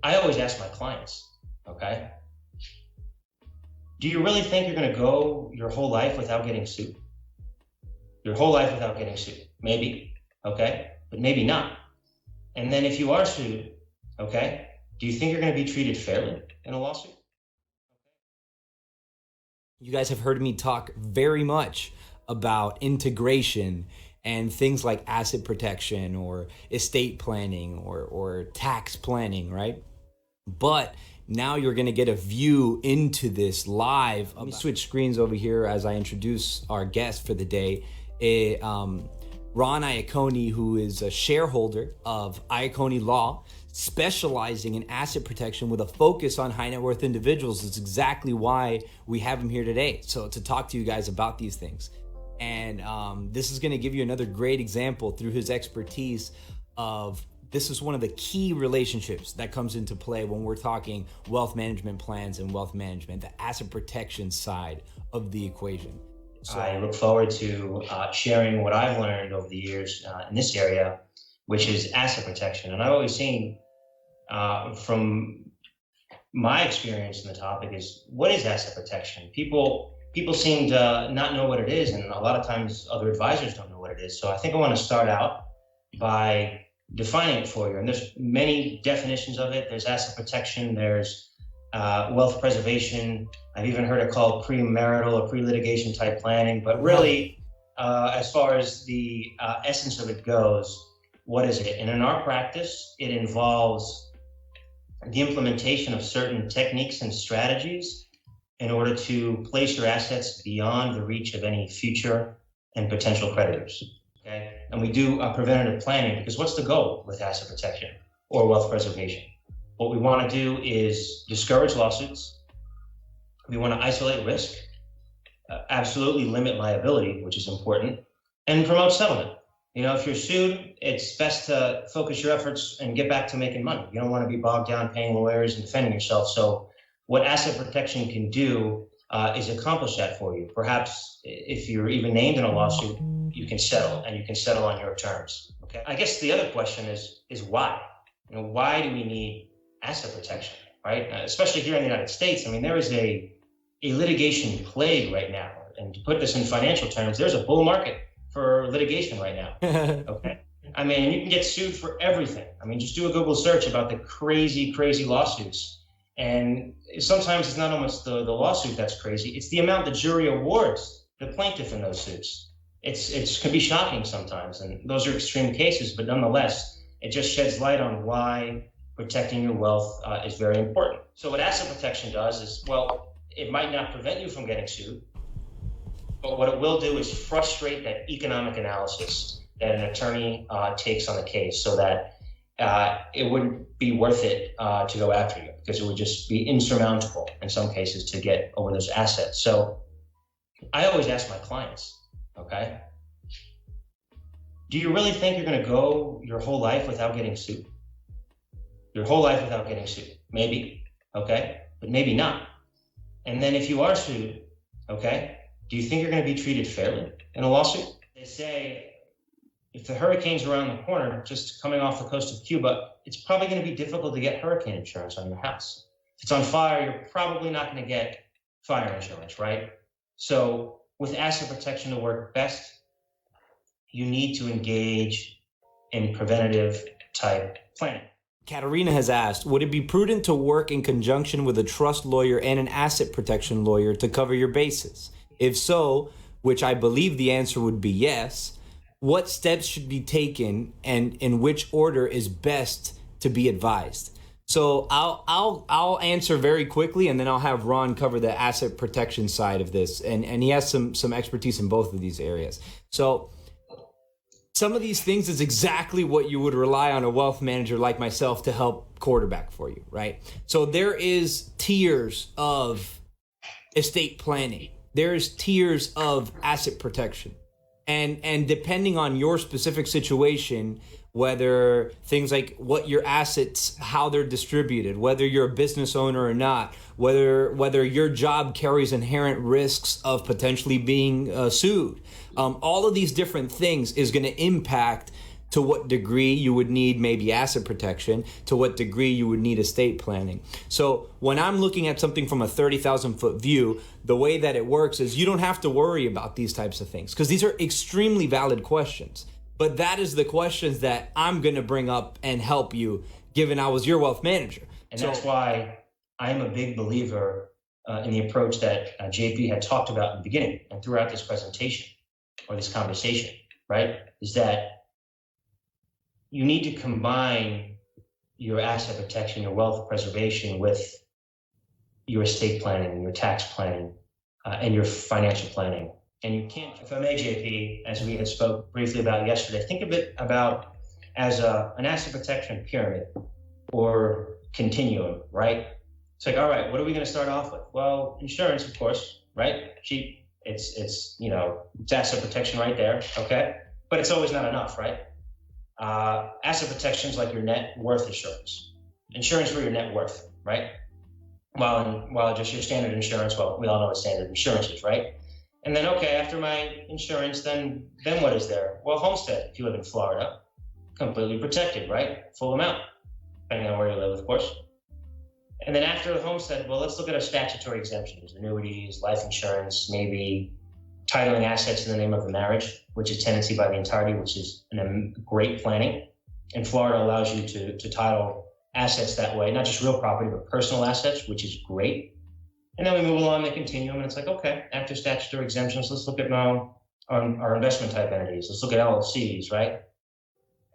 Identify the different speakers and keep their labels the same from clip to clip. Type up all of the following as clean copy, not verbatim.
Speaker 1: I always ask my clients, okay, do you really think you're going to go your whole life without getting sued? Your whole life without getting sued? Maybe, okay, but maybe not. And then if you are sued, okay, do you think you're going to be treated fairly in a lawsuit?
Speaker 2: You guys have heard me talk very much about integration and things like asset protection or estate planning or tax planning, right? But now you're going to get a view into this live. Let me switch screens over here as I introduce our guest for the day. Ron Iacone, who is a shareholder of Iacone Law, specializing in asset protection with a focus on high net worth individuals. Is exactly why we have him here today. So to talk to you guys about these things. And this is going to give you another great example through his expertise of this is one of the key relationships that comes into play when we're talking wealth management plans and wealth management, the asset protection side of the equation.
Speaker 1: So I look forward to sharing what I've learned over the years in this area, which is asset protection. And I've always seen from my experience in the topic is, what is asset protection? People seem to not know what it is, and a lot of times other advisors don't know what it is. So I think I want to start out by defining it for you. And there's many definitions of it. There's asset protection, there's wealth preservation. I've even heard it called premarital or pre-litigation type planning. But really, as far as the essence of it goes, what is it? And in our practice, it involves the implementation of certain techniques and strategies in order to place your assets beyond the reach of any future and potential creditors. Okay? And we do preventative planning because what's the goal with asset protection or wealth preservation? What we want to do is discourage lawsuits. We want to isolate risk, absolutely limit liability, which is important, and promote settlement. You know, if you're sued, it's best to focus your efforts and get back to making money. You don't want to be bogged down paying lawyers and defending yourself. So what asset protection can do is accomplish that for you. Perhaps if you're even named in a lawsuit, you can settle, and you can settle on your terms. Okay. I guess the other question is why? You know, why do we need asset protection, right? Especially here in the United States. I mean, there is a litigation plague right now. And to put this in financial terms, there's a bull market for litigation right now. Okay. I mean, you can get sued for everything. I mean, just do a Google search about the crazy lawsuits. And sometimes it's not almost the lawsuit that's crazy. It's the amount the jury awards the plaintiff in those suits. It can be shocking sometimes. And those are extreme cases, but nonetheless, it just sheds light on why protecting your wealth is very important. So what asset protection does is, well, it might not prevent you from getting sued, but what it will do is frustrate that economic analysis that an attorney takes on the case, so that it wouldn't be worth it to go after you, because it would just be insurmountable in some cases to get over those assets. So I always ask my clients, okay, do you really think you're going to go your whole life without getting sued? Your whole life without getting sued? Maybe, okay, but maybe not. And then if you are sued, okay, do you think you're going to be treated fairly in a lawsuit? They say if the hurricane's around the corner, just coming off the coast of Cuba, it's probably going to be difficult to get hurricane insurance on your house. If it's on fire, you're probably not going to get fire insurance, right? So with asset protection to work best, you need to engage in preventative type planning.
Speaker 2: Katerina has asked, would it be prudent to work in conjunction with a trust lawyer and an asset protection lawyer to cover your bases? If so, which I believe the answer would be yes, what steps should be taken and in which order is best to be advised? So I'll answer very quickly, and then I'll have Ron cover the asset protection side of this. And he has some expertise in both of these areas. So some of these things is exactly what you would rely on a wealth manager like myself to help quarterback for you, right? So there is tiers of estate planning. There's tiers of asset protection. And depending on your specific situation, whether things like what your assets, how they're distributed, whether you're a business owner or not, whether your job carries inherent risks of potentially being sued, all of these different things is going to impact to what degree you would need maybe asset protection, to what degree you would need estate planning. So when I'm looking at something from a 30,000 foot view, the way that it works is you don't have to worry about these types of things because these are extremely valid questions. But that is the questions that I'm going to bring up and help you, given I was your wealth manager.
Speaker 1: And that's why I'm a big believer in the approach that JP had talked about in the beginning and throughout this presentation or this conversation, right? Is that you need to combine your asset protection, your wealth preservation with your estate planning, your tax planning, and your financial planning. And you can't, if I may, JP, as we had spoke briefly about yesterday, think of it about as an asset protection pyramid or continuum, right? It's like, all right, what are we going to start off with? Well, insurance, of course, right? Cheap. It's asset protection right there, okay? But it's always not enough, right? Asset protection is like your net worth insurance. Insurance for your net worth, right? While just your standard insurance, well, we all know what standard insurance is, right? And then, okay, after my insurance, then what is there? Well, homestead, if you live in Florida, completely protected, right? Full amount, depending on where you live, of course. And then after the homestead, well, let's look at our statutory exemptions, annuities, life insurance, maybe titling assets in the name of a marriage, which is tenancy by the entirety, which is great planning. And Florida allows you to title assets that way, not just real property, but personal assets, which is great. And then we move along the continuum, and it's like, okay, after statutory exemptions, let's look at now our investment type entities. Let's look at LLCs, right?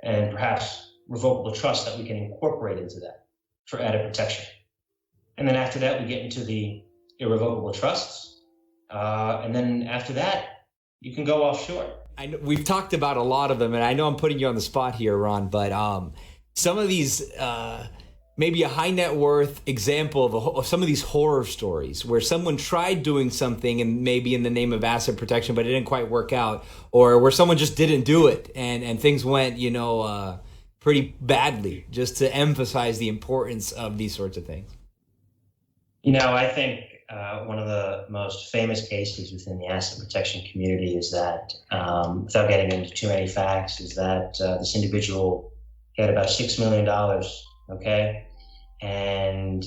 Speaker 1: And perhaps revocable trust that we can incorporate into that for added protection. And then after that, we get into the irrevocable trusts. And then after that, you can go offshore.
Speaker 2: I know we've talked about a lot of them, and I know I'm putting you on the spot here, Ron, but some of these, maybe a high net worth example of some of these horror stories where someone tried doing something and maybe in the name of asset protection, but it didn't quite work out, or where someone just didn't do it and things went, pretty badly, just to emphasize the importance of these sorts of things.
Speaker 1: I think one of the most famous cases within the asset protection community is that, without getting into too many facts, is that this individual had about $6 million, okay? And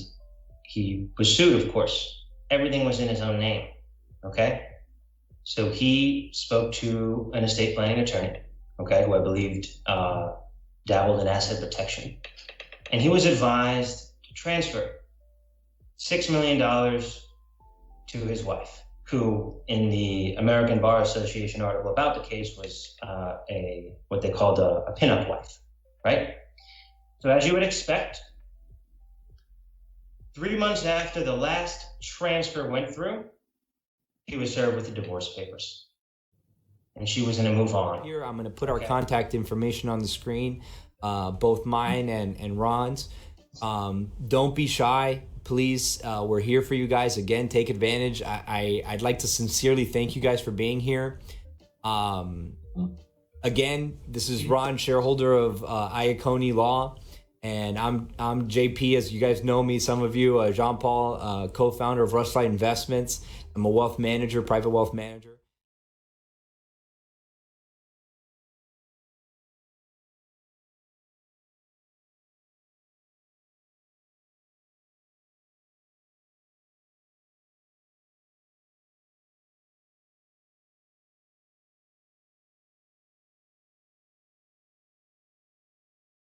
Speaker 1: he was sued, of course. Everything was in his own name, okay? So he spoke to an estate planning attorney, okay, who I believed dabbled in asset protection. And he was advised to transfer $6 million to his wife, who in the American Bar Association article about the case was what they called a pinup wife, right? So as you would expect, 3 months after the last transfer went through, he was served with the divorce papers. And she was going to move on.
Speaker 2: Here, I'm going to put our contact information on the screen, both mine and Ron's. Don't be shy. Please, we're here for you guys. Again, take advantage. I'd like to sincerely thank you guys for being here. Again, this is Ron, shareholder of Iacone Law, and I'm JP, as you guys know me, some of you, Jean-Paul, co-founder of Rushlight Investments. I'm a wealth manager, private wealth manager.